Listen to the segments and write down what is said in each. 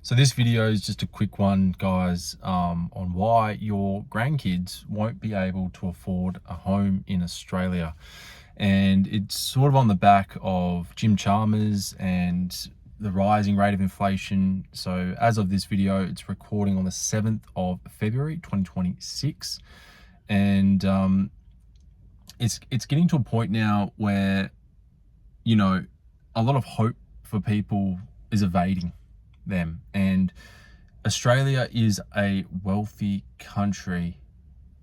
So this video is just a quick one, guys, on why your grandkids won't be able to afford a home in Australia. And it's sort of on the back of Jim Chalmers and the rising rate of inflation. So as of this video, it's recording on the 7th of February, 2026. And it's getting to a point now where, a lot of hope for people is evading them. And Australia is a wealthy country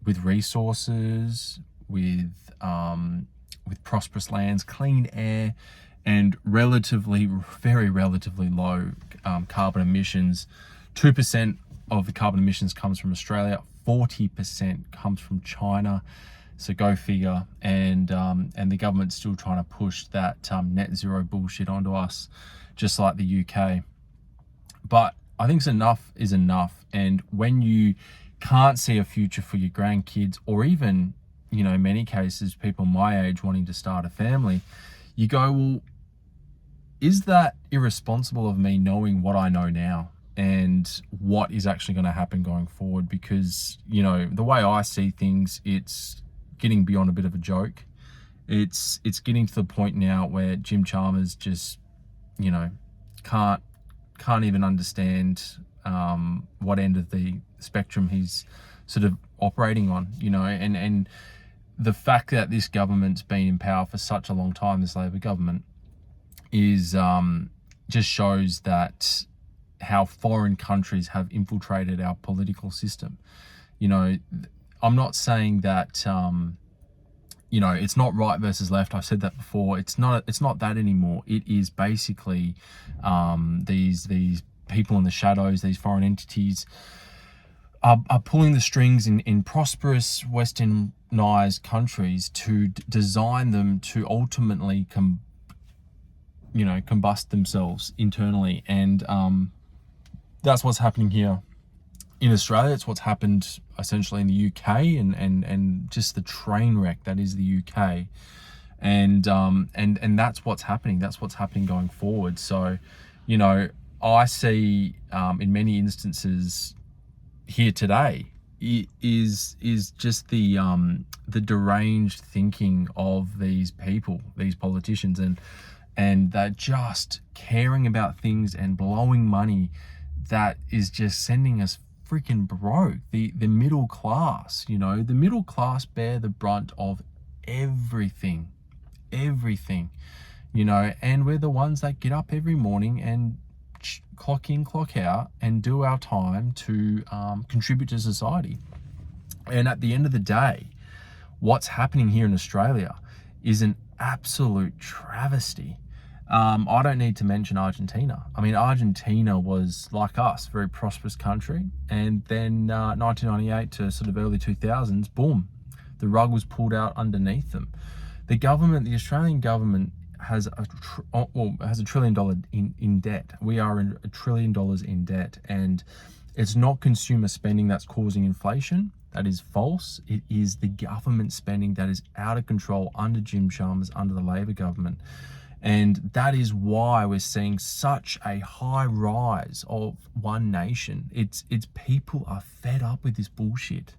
with resources, with prosperous lands, clean air, and very relatively low carbon emissions. 2% of the carbon emissions comes from Australia, 40% comes from China. So go figure. And the government's still trying to push that net zero bullshit onto us, just like the UK. But I think enough is enough. And when you can't see a future for your grandkids, or even, in many cases, people my age wanting to start a family, you go, well, is that irresponsible of me knowing what I know now and what is actually going to happen going forward? Because, the way I see things, it's getting beyond a bit of a joke. It's getting to the point now where Jim Chalmers just, can't even understand what end of the spectrum he's sort of operating on, and the fact that this government's been in power for such a long time, this Labor government, is just shows that how foreign countries have infiltrated our political system. I'm not saying that it's not right versus left. I've said that before. It's not that anymore. It is basically these people in the shadows, these foreign entities are pulling the strings in prosperous westernized countries to design them to ultimately combust themselves internally. And that's what's happening here in Australia. It's what's happened essentially in the UK, and just the train wreck that is the UK, and that's what's happening. That's what's happening going forward. So, I see in many instances here today is just the deranged thinking of these people, these politicians, and they're just caring about things and blowing money that is just sending us freaking broke. The middle class, the middle class bear the brunt of everything, and we're the ones that get up every morning and clock in, clock out, and do our time to contribute to society. And at the end of the day, what's happening here in Australia is an absolute travesty. I don't need to mention Argentina. I mean, Argentina was, like us, a very prosperous country. And then 1998 to sort of early 2000s, boom, the rug was pulled out underneath them. The Australian government has $1 trillion in debt. We are in $1 trillion in debt. And it's not consumer spending that's causing inflation. That is false. It is the government spending that is out of control under Jim Chalmers, under the Labor government. And that is why we're seeing such a high rise of one nation. It's people are fed up with this bullshit.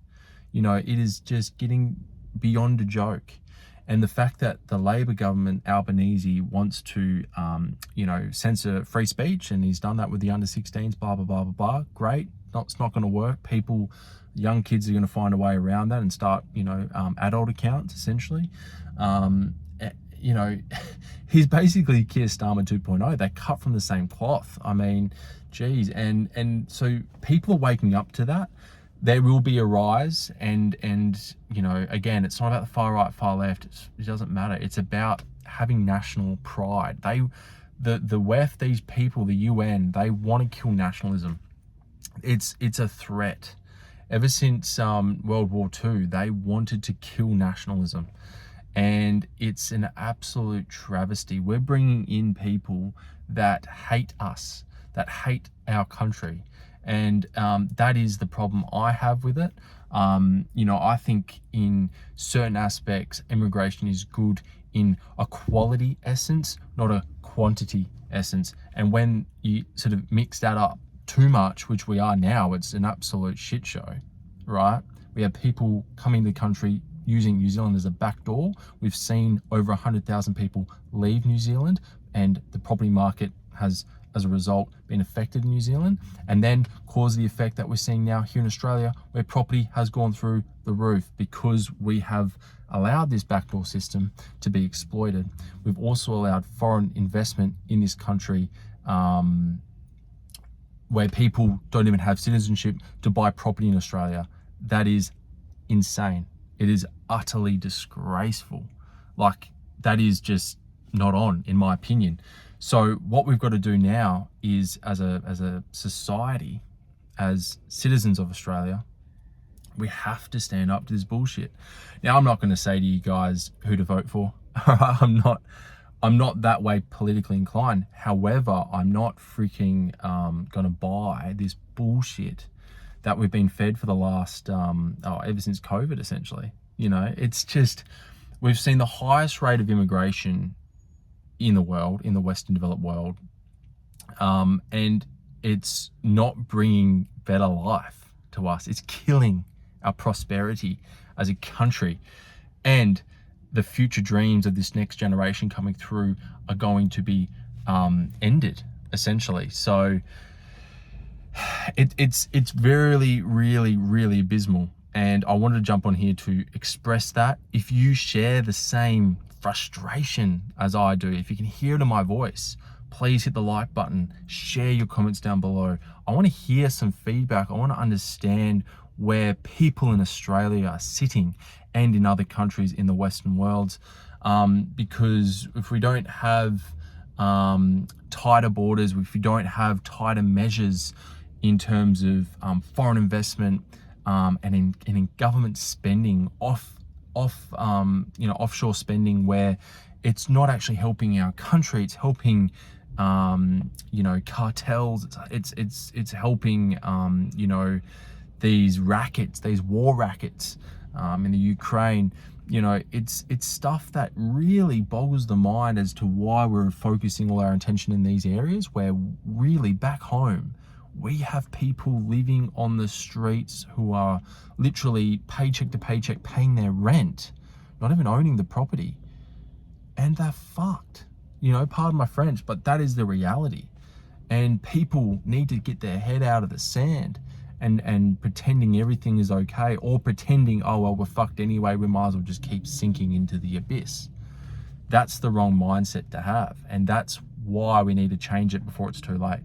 It is just getting beyond a joke. And the fact that the Labor government, Albanese, wants to, censor free speech, and he's done that with the under-16s, blah, blah, blah, blah, blah. Great. It's not going to work. Young kids are going to find a way around that and start, adult accounts, essentially. He's basically Keir Starmer 2.0. They cut from the same cloth. I mean, geez. And so people are waking up to that. There will be a rise. And again, it's not about the far right, far left. It doesn't matter. It's about having national pride. The WEF, these people, the UN, they want to kill nationalism. It's a threat. Ever since World War II, they wanted to kill nationalism. And it's an absolute travesty. We're bringing in people that hate us, that hate our country. And that is the problem I have with it. I think in certain aspects, immigration is good in a quality essence, not a quantity essence. And when you sort of mix that up, too much, which we are now, it's an absolute shit show, right? We have people coming to the country using New Zealand as a backdoor. We've seen over 100,000 people leave New Zealand, and the property market has, as a result, been affected in New Zealand, and then caused the effect that we're seeing now here in Australia, where property has gone through the roof because we have allowed this backdoor system to be exploited. We've also allowed foreign investment in this country, where people don't even have citizenship to buy property in Australia. That is insane. It is utterly disgraceful. Like, that is just not on, in my opinion. So what we've got to do now is, as a society, as citizens of Australia, we have to stand up to this bullshit. Now, I'm not going to say to you guys who to vote for. I'm not that way politically inclined. However, I'm not freaking going to buy this bullshit that we've been fed for the last, ever since COVID, essentially. You know, it's just, we've seen the highest rate of immigration in the world, in the Western developed world. And it's not bringing better life to us. It's killing our prosperity as a country. And the future dreams of this next generation coming through are going to be ended, essentially. So it's really, really, really abysmal. And I wanted to jump on here to express that. If you share the same frustration as I do, if you can hear it in my voice, please hit the like button, share your comments down below. I want to hear some feedback. I want to understand where people in Australia are sitting and in other countries in the Western world. Because if we don't have tighter borders, if we don't have tighter measures in terms of foreign investment and in government spending, offshore spending, where it's not actually helping our country, it's helping cartels, it's helping these rackets, these war rackets in the Ukraine. It's stuff that really boggles the mind as to why we're focusing all our attention in these areas, where really back home we have people living on the streets who are literally paycheck to paycheck paying their rent, not even owning the property, and they're fucked. Pardon my French, but that is the reality. And people need to get their head out of the sand and pretending everything is okay, or pretending, oh well, we're fucked anyway, we might as well just keep sinking into the abyss. That's the wrong mindset to have, and that's why we need to change it before it's too late.